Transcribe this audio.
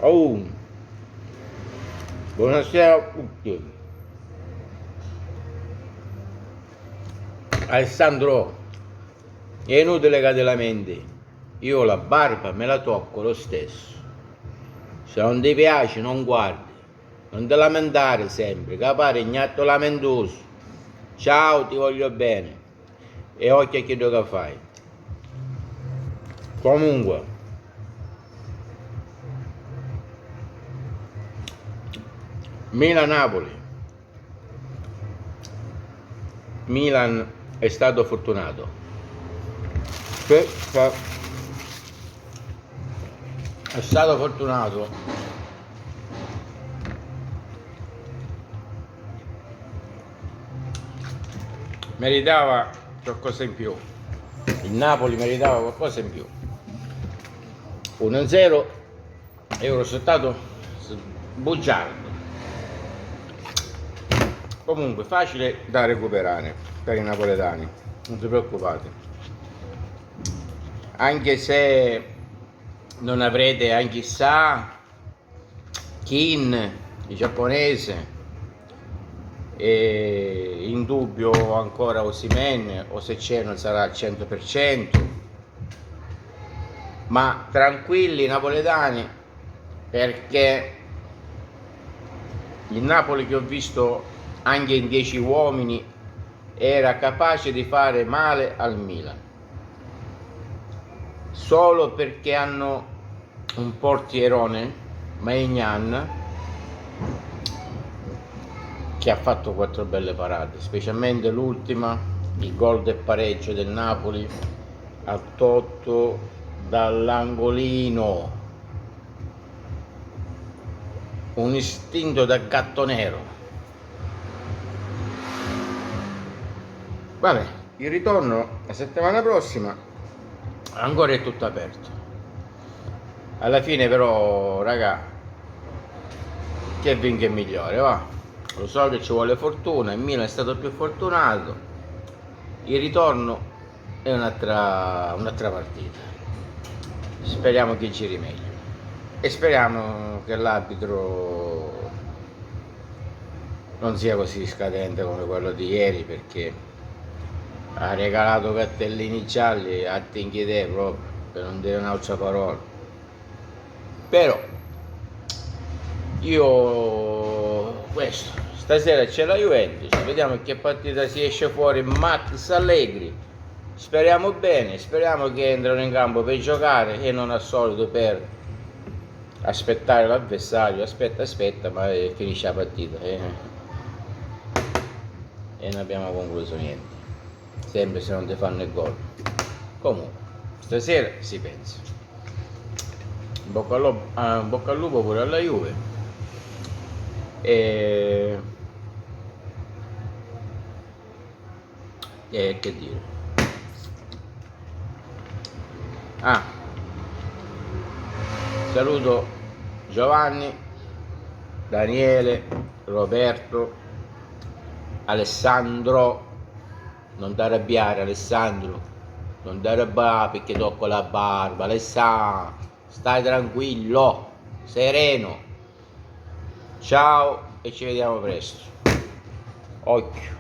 Oh, buonasera a tutti. Alessandro, è inutile che te lamenti, io la barba me la tocco lo stesso. Se non ti piace non guardi, non ti lamentare sempre, che pare ignatto lamentoso. Ciao, ti voglio bene e occhio a quello che fai. Comunque, Milan-Napoli. Milan è stato fortunato. È stato fortunato. Meritava qualcosa in più. Il Napoli meritava qualcosa in più. 1-0 euro stato bugiardo. Comunque facile da recuperare per i napoletani, non si preoccupate. Anche se non avrete anche chissà Kin, il giapponese, e in dubbio ancora Osimhen, o se c'è non sarà al 100%, ma tranquilli napoletani, perché il Napoli che ho visto anche in 10 uomini era capace di fare male al Milan, solo perché hanno un portierone, Maignan, che ha fatto 4 belle parate, specialmente l'ultima, il gol del pareggio del Napoli a Totto dall'angolino, un istinto da gatto nero. Vabbè, il ritorno la settimana prossima ancora è tutto aperto. Alla fine però, raga, che vinca il migliore, va. Lo so che ci vuole fortuna, il Milan è stato più fortunato, il ritorno è un'altra partita. Speriamo che giri meglio e speriamo che l'arbitro non sia così scadente come quello di ieri, perché ha regalato cartellini gialli a Tinchidè proprio, per non dire un'altra parola. Però io questo, stasera c'è la Juventus, vediamo che partita si esce fuori. Max Allegri, speriamo bene, speriamo che entrano in campo per giocare e non al solito per aspettare l'avversario, aspetta, ma finisce la partita e non abbiamo concluso niente, sempre se non ti fanno il gol. Comunque stasera si pensa. Bocca al lupo pure alla Juve e che dire. Saluto Giovanni, Daniele, Roberto, Alessandro. Non ti arrabbiare Alessandro, non ti arrabbiare perché tocco la barba. Alessandro, stai tranquillo, sereno. Ciao e ci vediamo presto. Occhio.